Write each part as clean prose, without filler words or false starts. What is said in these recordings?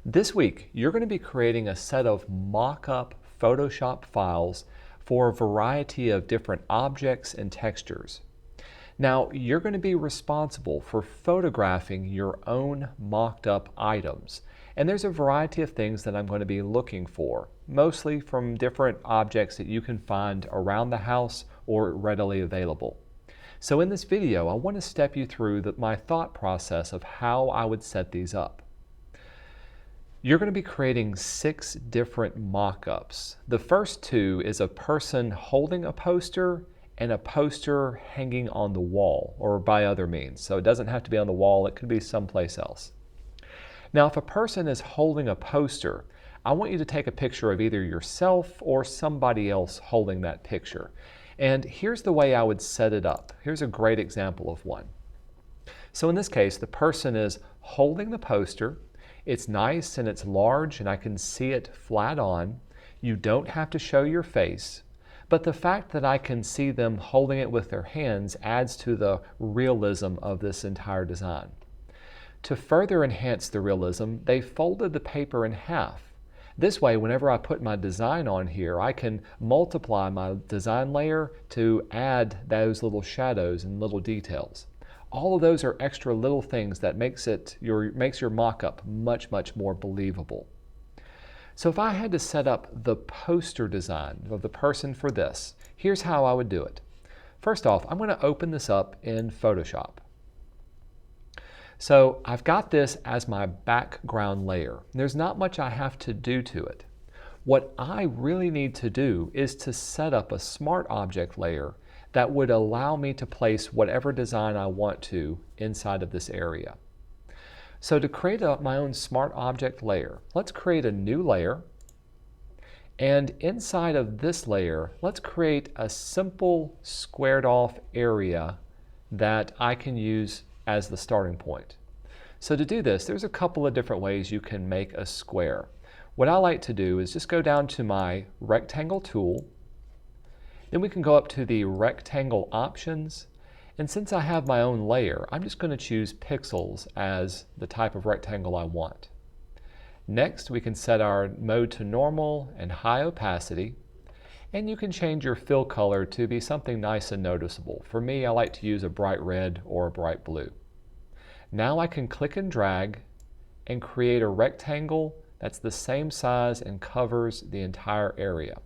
This week, you're going to be creating a set of mock-up Photoshop files for a variety of different objects and textures. Now, you're going to be responsible for photographing your own mocked up items. And there's a variety of things that I'm going to be looking for, mostly from different objects that you can find around the house or readily available. So in this video, I want to step you through my thought process of how I would set these up. You're going to be creating 6 different mock-ups. The first 2 is a person holding a poster and a poster hanging on the wall or by other means. So it doesn't have to be on the wall, it could be someplace else. Now if a person is holding a poster, I want you to take a picture of either yourself or somebody else holding that picture. And here's the way I would set it up. Here's a great example of one. So in this case, the person is holding the poster. It's nice and it's large and I can see it flat on. You don't have to show your face, but the fact that I can see them holding it with their hands adds to the realism of this entire design. To further enhance the realism, they folded the paper in half. This way, whenever I put my design on here, I can multiply my design layer to add those little shadows and little details. All of those are extra little things that makes your mock-up much more believable. So if I had to set up the poster design of the person for this, here's how I would do it. First off, I'm going to open this up in Photoshop. So I've got this as my background layer. There's not much I have to do to it. What I really need to do is to set up a smart object layer that would allow me to place whatever design I want to inside of this area. So to create my own smart object layer, let's create a new layer. And inside of this layer, let's create a simple squared off area that I can use as the starting point. So to do this, there's a couple of different ways you can make a square. What I like to do is just go down to my rectangle tool. Then we can go up to the rectangle options. And since I have my own layer, I'm just going to choose pixels as the type of rectangle I want. Next, we can set our mode to normal and high opacity. And you can change your fill color to be something nice and noticeable. For me, I like to use a bright red or a bright blue. Now I can click and drag and create a rectangle that's the same size and covers the entire area.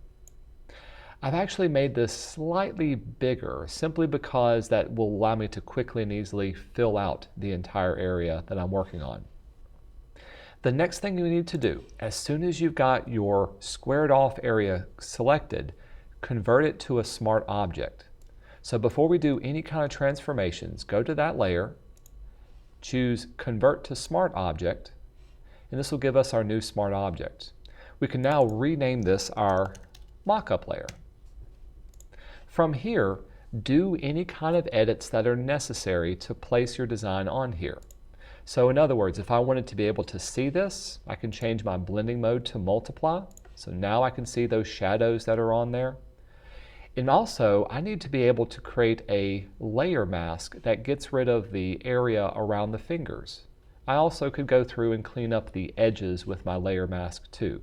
I've actually made this slightly bigger simply because that will allow me to quickly and easily fill out the entire area that I'm working on. The next thing you need to do, as soon as you've got your squared off area selected, convert it to a smart object. So before we do any kind of transformations, go to that layer, choose Convert to Smart Object, and this will give us our new smart object. We can now rename this our Mockup layer. From here, do any kind of edits that are necessary to place your design on here. So in other words, if I wanted to be able to see this, I can change my blending mode to multiply. So now I can see those shadows that are on there. And also, I need to be able to create a layer mask that gets rid of the area around the fingers. I also could go through and clean up the edges with my layer mask too.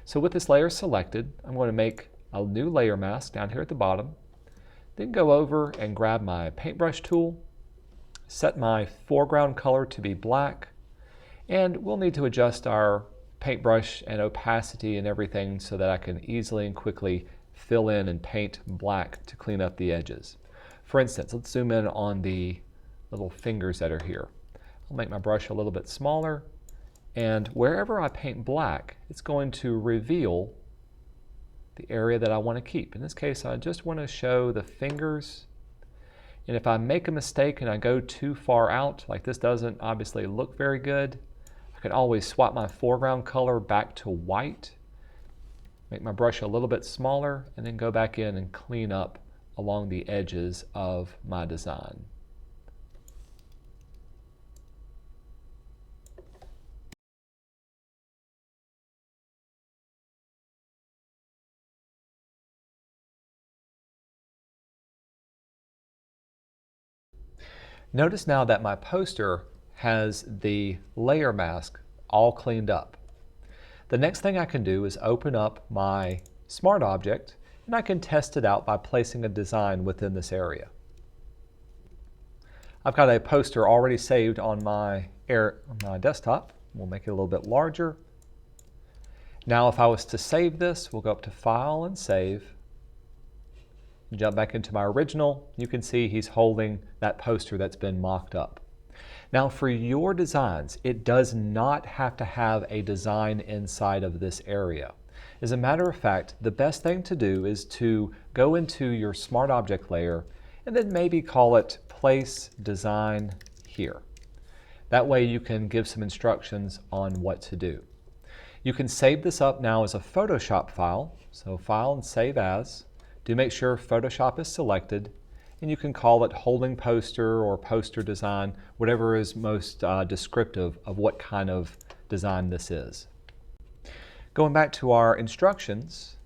So with this layer selected, I'm going to make a new layer mask down here at the bottom, then go over and grab my paintbrush tool, set my foreground color to be black, and we'll need to adjust our paintbrush and opacity and everything so that I can easily and quickly fill in and paint black to clean up the edges. For instance, let's zoom in on the little fingers that are here. I'll make my brush a little bit smaller, and wherever I paint black, it's going to reveal the area that I want to keep. In this case, I just want to show the fingers. And if I make a mistake and I go too far out, like this doesn't obviously look very good, I can always swap my foreground color back to white, make my brush a little bit smaller, and then go back in and clean up along the edges of my design. Notice now that my poster has the layer mask all cleaned up. The next thing I can do is open up my Smart Object, and I can test it out by placing a design within this area. I've got a poster already saved on my desktop. We'll make it a little bit larger. Now if I was to save this, we'll go up to File and Save. Jump back into my original. You can see he's holding that poster that's been mocked up. Now for your designs, it does not have to have a design inside of this area. As a matter of fact, the best thing to do is to go into your Smart Object layer and then maybe call it Place Design Here. That way you can give some instructions on what to do. You can save this up now as a Photoshop file. So File and Save As. Do make sure Photoshop is selected, and you can call it Holding Poster or Poster Design, whatever is most descriptive of what kind of design this is. Going back to our instructions,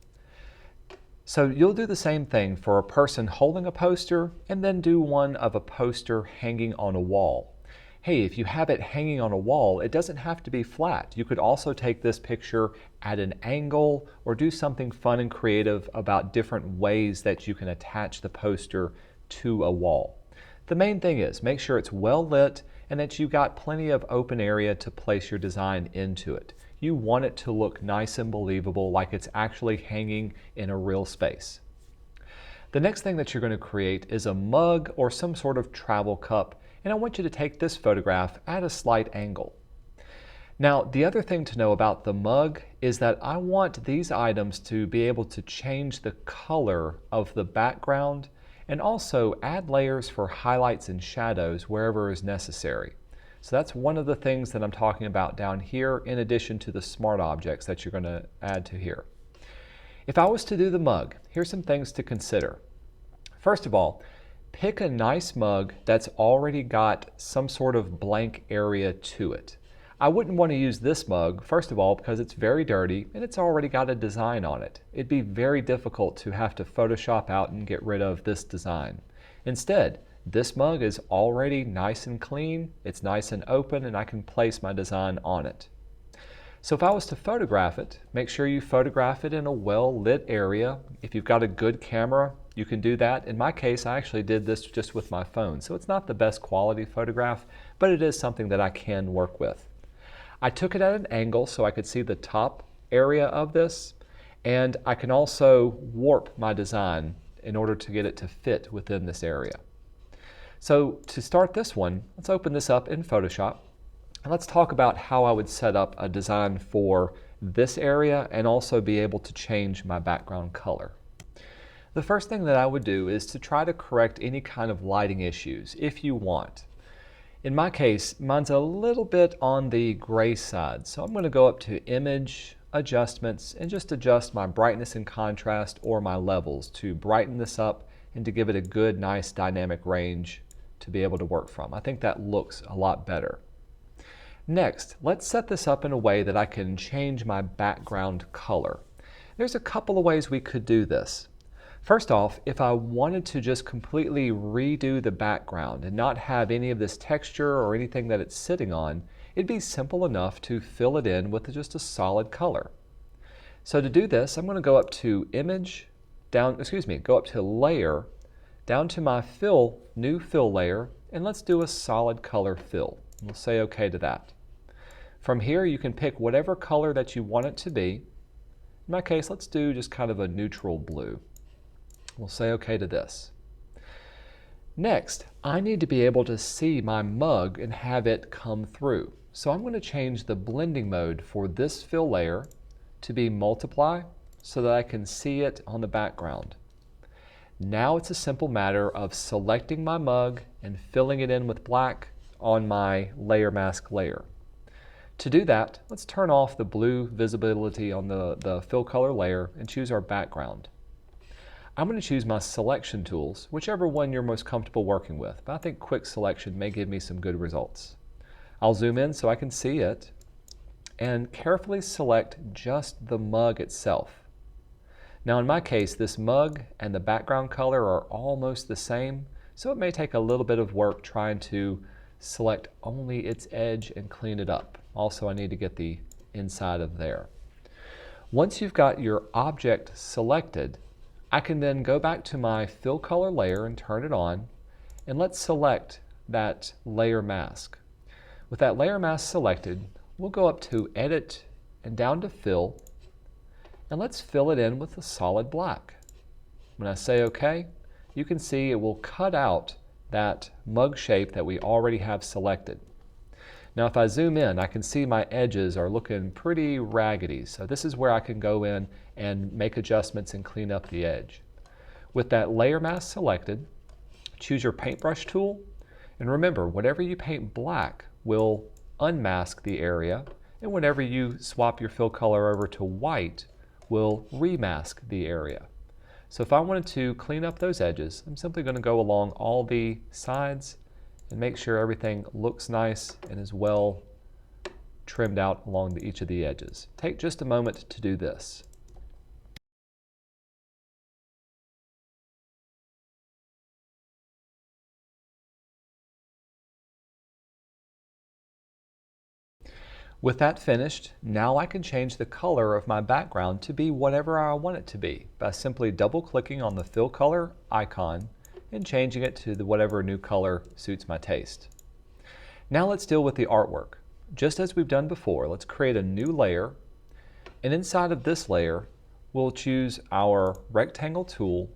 so you'll do the same thing for a person holding a poster and then do one of a poster hanging on a wall. Hey, if you have it hanging on a wall, it doesn't have to be flat. You could also take this picture at an angle or do something fun and creative about different ways that you can attach the poster to a wall. The main thing is make sure it's well lit and that you've got plenty of open area to place your design into it. You want it to look nice and believable, like it's actually hanging in a real space. The next thing that you're going to create is a mug or some sort of travel cup, and I want you to take this photograph at a slight angle. Now, the other thing to know about the mug is that I want these items to be able to change the color of the background and also add layers for highlights and shadows wherever is necessary. So that's one of the things that I'm talking about down here, in addition to the smart objects that you're going to add to here. If I was to do the mug, here's some things to consider. First of all, pick a nice mug that's already got some sort of blank area to it. I wouldn't want to use this mug, first of all, because it's very dirty and it's already got a design on it. It'd be very difficult to have to Photoshop out and get rid of this design. Instead, this mug is already nice and clean, it's nice and open, and I can place my design on it. So if I was to photograph it, make sure you photograph it in a well-lit area. If you've got a good camera, you can do that. In my case, I actually did this just with my phone, so it's not the best quality photograph, but it is something that I can work with. I took it at an angle so I could see the top area of this, and I can also warp my design in order to get it to fit within this area. So to start this one, let's open this up in Photoshop, and let's talk about how I would set up a design for this area and also be able to change my background color. The first thing that I would do is to try to correct any kind of lighting issues if you want. In my case, mine's a little bit on the gray side, so I'm going to go up to Image, Adjustments, and just adjust my brightness and contrast or my levels to brighten this up and to give it a good, nice dynamic range to be able to work from. I think that looks a lot better. Next, let's set this up in a way that I can change my background color. There's a couple of ways we could do this. First off, if I wanted to just completely redo the background and not have any of this texture or anything that it's sitting on, it'd be simple enough to fill it in with just a solid color. So to do this, I'm going to go up to Image, go up to Layer, down to my New Fill layer, and let's do a solid color fill. We'll say OK to that. From here, you can pick whatever color that you want it to be. In my case, let's do just kind of a neutral blue. We'll say OK to this. Next, I need to be able to see my mug and have it come through. So I'm going to change the blending mode for this fill layer to be Multiply so that I can see it on the background. Now it's a simple matter of selecting my mug and filling it in with black on my layer mask layer. To do that, let's turn off the blue visibility on the fill color layer and choose our background. I'm going to choose my selection tools, whichever one you're most comfortable working with, but I think quick selection may give me some good results. I'll zoom in so I can see it and carefully select just the mug itself. Now in my case, this mug and the background color are almost the same, so it may take a little bit of work trying to select only its edge and clean it up. Also, I need to get the inside of there. Once you've got your object selected, I can then go back to my fill color layer and turn it on, and let's select that layer mask. With that layer mask selected, we'll go up to Edit and down to Fill, and let's fill it in with a solid black. When I say OK, you can see it will cut out that mug shape that we already have selected. Now if I zoom in, I can see my edges are looking pretty raggedy, so this is where I can go in and make adjustments and clean up the edge. With that layer mask selected, choose your paintbrush tool, and remember, whatever you paint black will unmask the area, and whenever you swap your fill color over to white, will remask the area. So if I wanted to clean up those edges, I'm simply going to go along all the sides and make sure everything looks nice and is well trimmed out along each of the edges. Take just a moment to do this. With that finished, now I can change the color of my background to be whatever I want it to be by simply double-clicking on the fill color icon and changing it to whatever new color suits my taste. Now let's deal with the artwork. Just as we've done before, let's create a new layer, and inside of this layer, we'll choose our rectangle tool,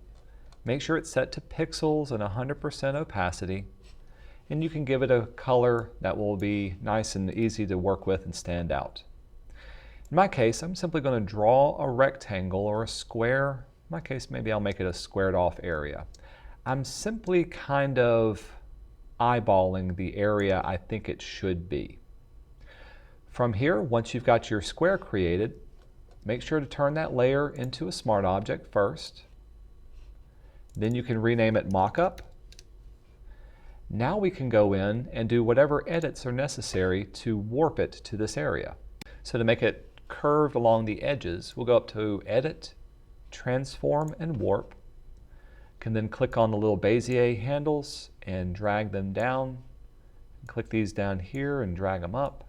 make sure it's set to pixels and 100% opacity, and you can give it a color that will be nice and easy to work with and stand out. In my case, I'm simply going to draw a rectangle or a square. In my case, maybe I'll make it a squared off area. I'm simply kind of eyeballing the area I think it should be. From here, once you've got your square created, make sure to turn that layer into a smart object first. Then you can rename it Mockup. Now we can go in and do whatever edits are necessary to warp it to this area. So to make it curved along the edges, we'll go up to Edit, Transform, and Warp. Can then click on the little Bezier handles and drag them down. Click these down here and drag them up.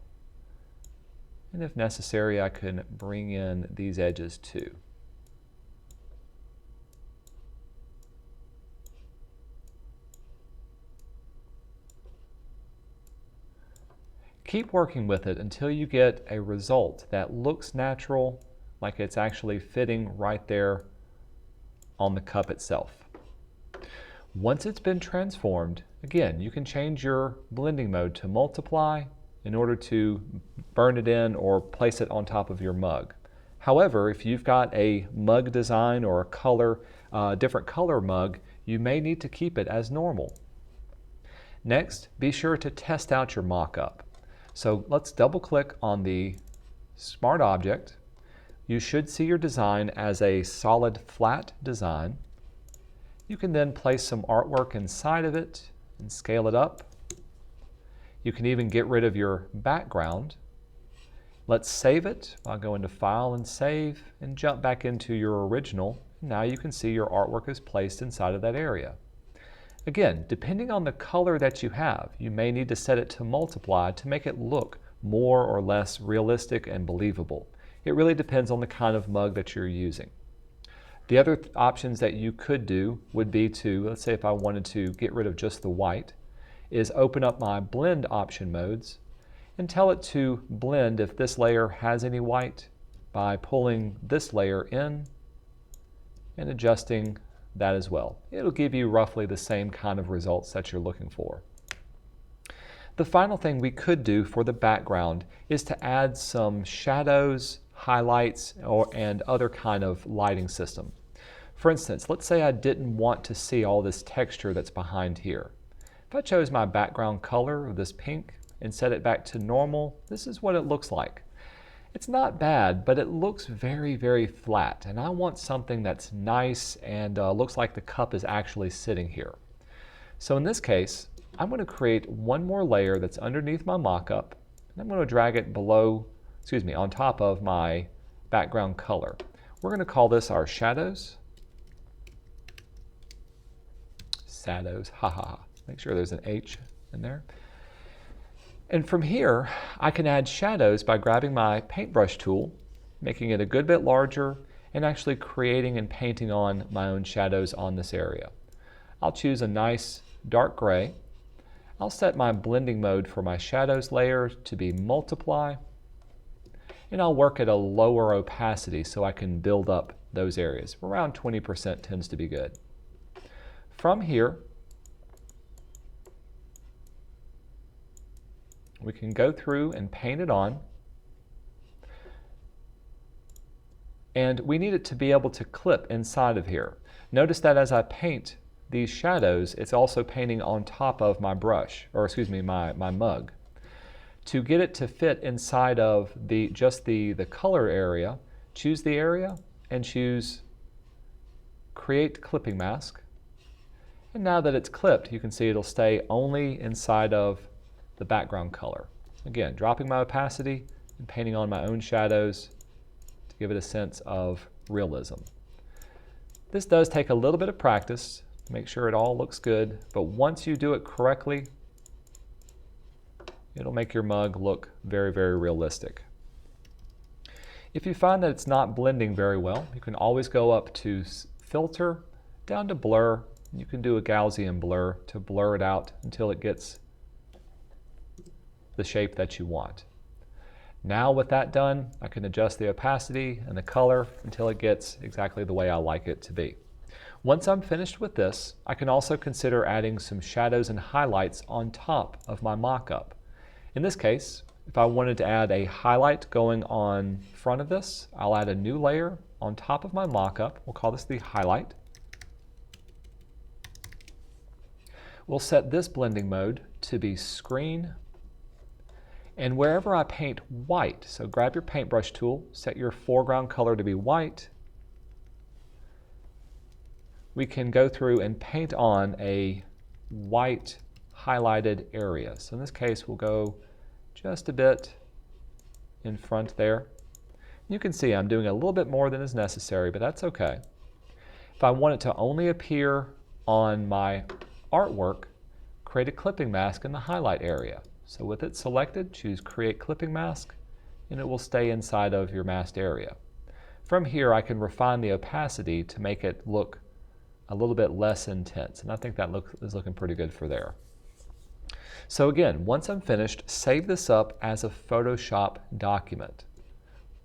And if necessary, I can bring in these edges too. Keep working with it until you get a result that looks natural, like it's actually fitting right there on the cup itself. Once it's been transformed, again, you can change your blending mode to multiply in order to burn it in or place it on top of your mug. However, if you've got a mug design or a color, different color mug, you may need to keep it as normal. Next, be sure to test out your mock-up. So let's double click on the smart object. You should see your design as a solid flat design. You can then place some artwork inside of it and scale it up. You can even get rid of your background. Let's save it. I'll go into File and Save and jump back into your original. Now you can see your artwork is placed inside of that area. Again, depending on the color that you have, you may need to set it to multiply to make it look more or less realistic and believable. It really depends on the kind of mug that you're using. The other options that you could do would be to, let's say if I wanted to get rid of just the white, is open up my blend option modes and tell it to blend if this layer has any white by pulling this layer in and adjusting that as well. It'll give you roughly the same kind of results that you're looking for. The final thing we could do for the background is to add some shadows, highlights, and other kind of lighting system. For instance, let's say I didn't want to see all this texture that's behind here. If I chose my background color of this pink and set it back to normal, this is what it looks like. It's not bad, but it looks very, very flat, and I want something that's nice and looks like the cup is actually sitting here. So in this case, I'm going to create one more layer that's underneath my mock-up, and I'm going to drag it on top of my background color. We're going to call this our shadows. Shadows, ha ha ha. Make sure there's an H in there. And from here, I can add shadows by grabbing my paintbrush tool, making it a good bit larger, and actually creating and painting on my own shadows on this area. I'll choose a nice dark gray. I'll set my blending mode for my shadows layer to be multiply, and I'll work at a lower opacity so I can build up those areas. Around 20% tends to be good. From here, we can go through and paint it on. And we need it to be able to clip inside of here. Notice that as I paint these shadows, it's also painting on top of my brush, or excuse me, my mug. To get it to fit inside of just the color area, choose the area and choose Create Clipping Mask. And now that it's clipped, you can see it'll stay only inside of the background color. Again, dropping my opacity and painting on my own shadows to give it a sense of realism. This does take a little bit of practice to make sure it all looks good, but once you do it correctly, it'll make your mug look very, very realistic. If you find that it's not blending very well, you can always go up to Filter, down to Blur. You can do a Gaussian blur to blur it out until it gets the shape that you want. Now with that done, I can adjust the opacity and the color until it gets exactly the way I like it to be. Once I'm finished with this, I can also consider adding some shadows and highlights on top of my mockup. In this case, if I wanted to add a highlight going on front of this, I'll add a new layer on top of my mockup. We'll call this the highlight. We'll set this blending mode to be screen. And wherever I paint white, so grab your paintbrush tool, set your foreground color to be white. We can go through and paint on a white highlighted area. So in this case, we'll go just a bit in front there. You can see I'm doing a little bit more than is necessary, but that's okay. If I want it to only appear on my artwork, create a clipping mask in the highlight area. So with it selected, choose Create Clipping Mask, and it will stay inside of your masked area. From here, I can refine the opacity to make it look a little bit less intense, and I think that is looking pretty good for there. So again, once I'm finished, save this up as a Photoshop document.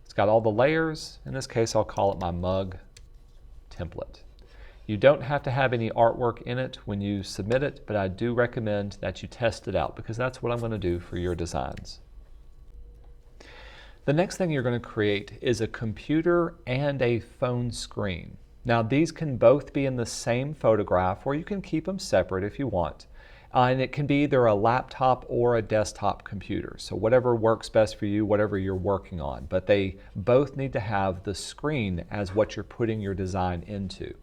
It's got all the layers. In this case, I'll call it my mug template. You don't have to have any artwork in it when you submit it, but I do recommend that you test it out because that's what I'm going to do for your designs. The next thing you're going to create is a computer and a phone screen. Now these can both be in the same photograph, or you can keep them separate if you want. And it can be either a laptop or a desktop computer. So whatever works best for you, whatever you're working on. But they both need to have the screen as what you're putting your design into.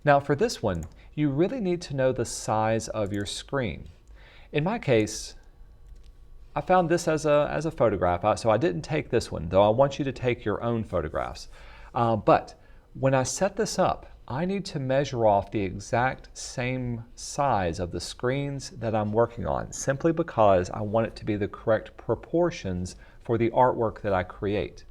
Now for this one, you really need to know the size of your screen. In my case, I found this as a photograph, so I didn't take this one, though I want you to take your own photographs. But when I set this up, I need to measure off the exact same size of the screens that I'm working on, simply because I want it to be the correct proportions for the artwork that I create.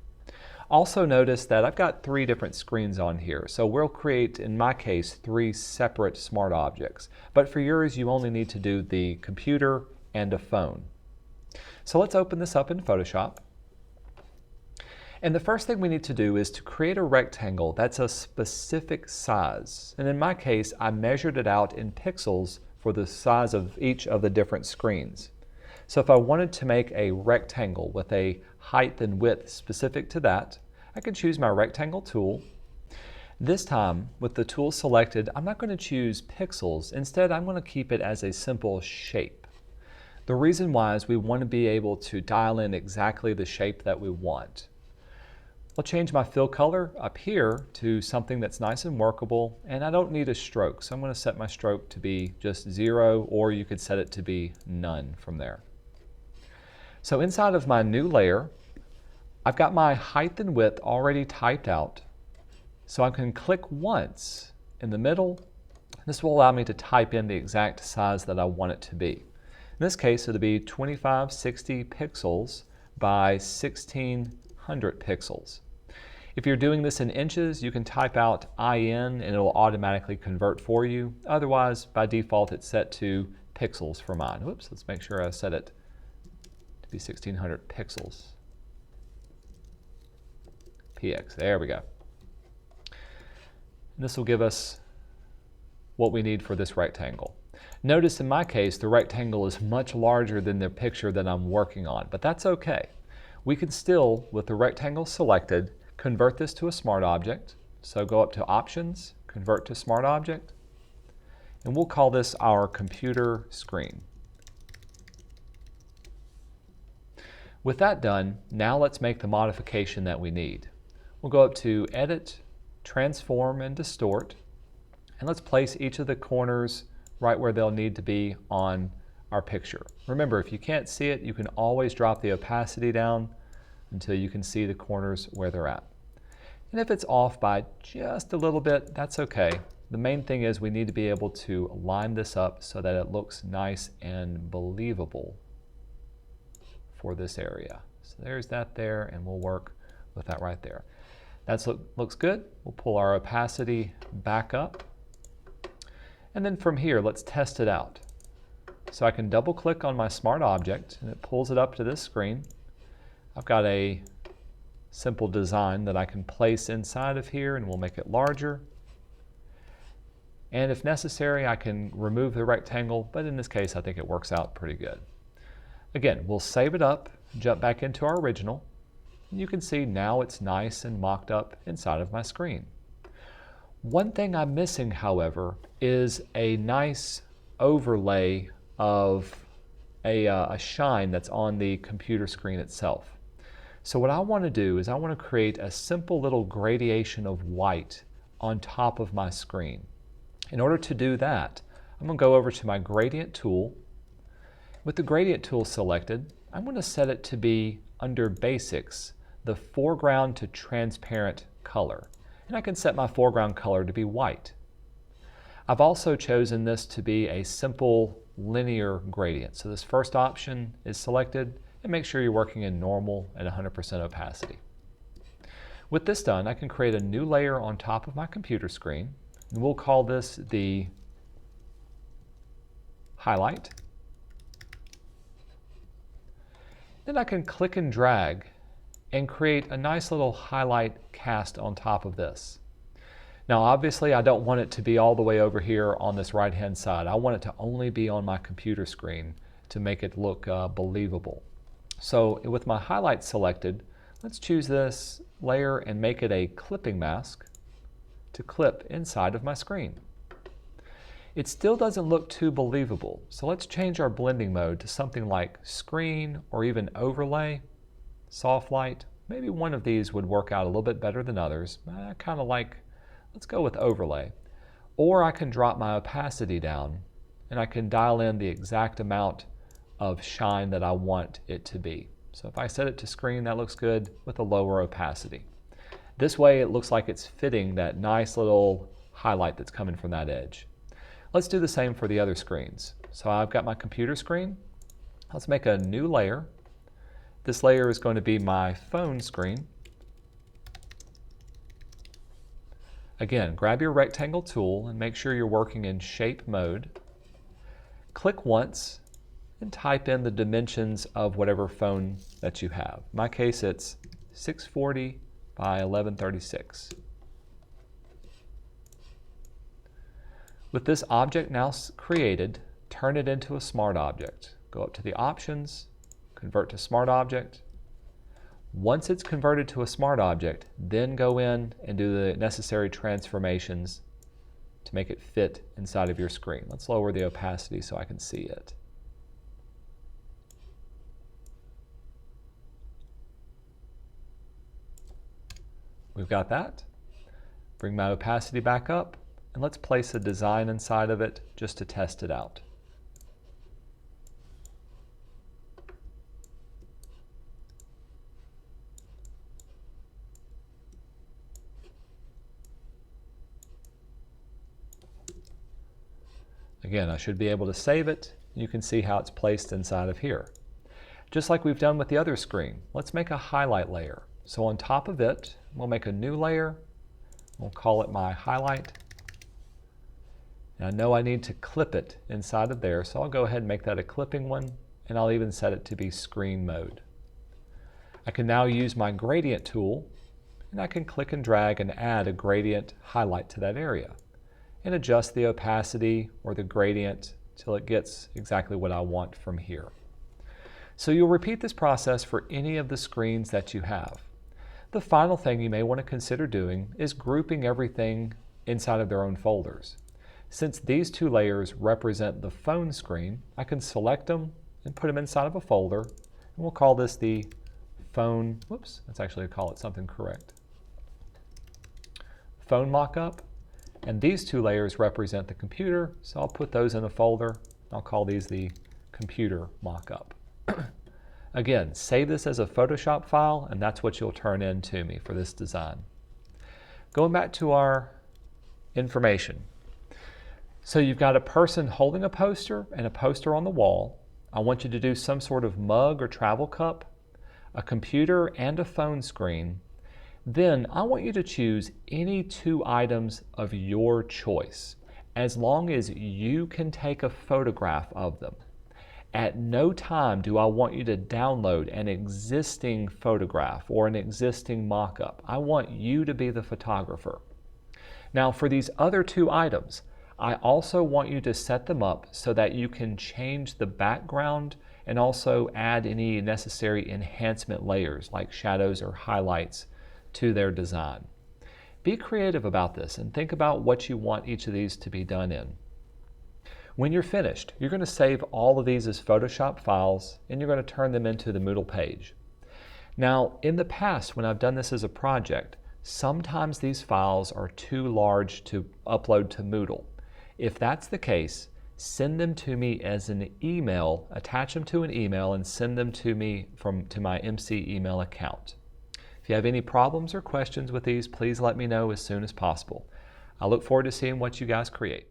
Also notice that I've got 3 different screens on here, so we'll create, in my case, 3 separate smart objects. But for yours, you only need to do the computer and a phone. So let's open this up in Photoshop. And the first thing we need to do is to create a rectangle that's a specific size. And in my case, I measured it out in pixels for the size of each of the different screens. So if I wanted to make a rectangle with a height and width specific to that, I could choose my rectangle tool. This time, with the tool selected, I'm not going to choose pixels. Instead, I'm going to keep it as a simple shape. The reason why is we want to be able to dial in exactly the shape that we want. I'll change my fill color up here to something that's nice and workable, and I don't need a stroke, so I'm going to set my stroke to be just 0, or you could set it to be none from there. So inside of my new layer, I've got my height and width already typed out, so I can click once in the middle. This will allow me to type in the exact size that I want it to be. In this case, it'll be 2560 pixels by 1600 pixels. If you're doing this in inches, you can type out IN and it'll automatically convert for you. Otherwise, by default, it's set to pixels for mine. Whoops, let's make sure I set it to be 1600 pixels. PX, there we go. And this will give us what we need for this rectangle. Notice in my case, the rectangle is much larger than the picture that I'm working on, but that's okay. We can still, with the rectangle selected, convert this to a smart object. So go up to Options, Convert to Smart Object, and we'll call this our computer screen. With that done, now let's make the modification that we need. We'll go up to Edit, Transform, and Distort, and let's place each of the corners right where they'll need to be on our picture. Remember, if you can't see it, you can always drop the opacity down until you can see the corners where they're at. And if it's off by just a little bit, that's okay. The main thing is we need to be able to line this up so that it looks nice and believable for this area. So there's that there, and we'll work with that right there. That looks good. We'll pull our opacity back up. And then from here, let's test it out. So I can double click on my smart object and it pulls it up to this screen. I've got a simple design that I can place inside of here, and we'll make it larger. And if necessary, I can remove the rectangle, but in this case, I think it works out pretty good. Again, we'll save it up, jump back into our original, and you can see now it's nice and mocked up inside of my screen. One thing I'm missing, however, is a nice overlay of a shine that's on the computer screen itself. So what I want to do is I want to create a simple little gradation of white on top of my screen. In order to do that, I'm going to go over to my gradient tool. With the gradient tool selected, I'm going to set it to be under basics, the foreground to transparent color. And I can set my foreground color to be white. I've also chosen this to be a simple linear gradient. So this first option is selected, and make sure you're working in normal at 100% opacity. With this done, I can create a new layer on top of my computer screen, and we'll call this the highlight. Then I can click and drag and create a nice little highlight cast on top of this. Now obviously I don't want it to be all the way over here on this right hand side. I want it to only be on my computer screen to make it look believable. So with my highlight selected, let's choose this layer and make it a clipping mask to clip inside of my screen. It still doesn't look too believable, so let's change our blending mode to something like screen or even overlay, soft light. Maybe one of these would work out a little bit better than others. I kind of like, let's go with overlay. Or I can drop my opacity down and I can dial in the exact amount of shine that I want it to be. So if I set it to screen, that looks good with a lower opacity. This way it looks like it's fitting that nice little highlight that's coming from that edge. Let's do the same for the other screens. So I've got my computer screen. Let's make a new layer. This layer is going to be my phone screen. Again, grab your rectangle tool and make sure you're working in shape mode. Click once and type in the dimensions of whatever phone that you have. In my case, it's 640 by 1136. With this object now created, turn it into a smart object. Go up to the options, convert to smart object. Once it's converted to a smart object, then go in and do the necessary transformations to make it fit inside of your screen. Let's lower the opacity so I can see it. We've got that. Bring my opacity back up, and let's place a design inside of it just to test it out. Again, I should be able to save it You can see how it's placed inside of here. Just like we've done with the other screen, let's make a highlight layer. So on top of it, we'll make a new layer. We'll call it my highlight. And I know I need to clip it inside of there, so I'll go ahead and make that a clipping one, and I'll even set it to be screen mode. I can now use my gradient tool, and I can click and drag and add a gradient highlight to that area and adjust the opacity or the gradient till it gets exactly what I want from here. So you'll repeat this process for any of the screens that you have. The final thing you may want to consider doing is grouping everything inside of their own folders. Since these two layers represent the phone screen, I can select them and put them inside of a folder, and we'll call this the phone, whoops, let's actually call it something correct. Phone mockup, and these two layers represent the computer, so I'll put those in a folder. I'll call these the computer mockup. Again, save this as a Photoshop file, and that's what you'll turn in to me for this design. Going back to our information. So you've got a person holding a poster and a poster on the wall. I want you to do some sort of mug or travel cup, a computer and a phone screen. Then I want you to choose any two items of your choice, as long as you can take a photograph of them. At no time do I want you to download an existing photograph or an existing mock-up. I want you to be the photographer. Now for these other two items, I also want you to set them up so that you can change the background and also add any necessary enhancement layers like shadows or highlights to their design. Be creative about this and think about what you want each of these to be done in. When you're finished, you're going to save all of these as Photoshop files and you're going to turn them into the Moodle page. Now, in the past, when I've done this as a project, sometimes these files are too large to upload to Moodle. If that's the case, send them to me as an email, attach them to an email and send them to me to my MC email account. If you have any problems or questions with these, please let me know as soon as possible. I look forward to seeing what you guys create.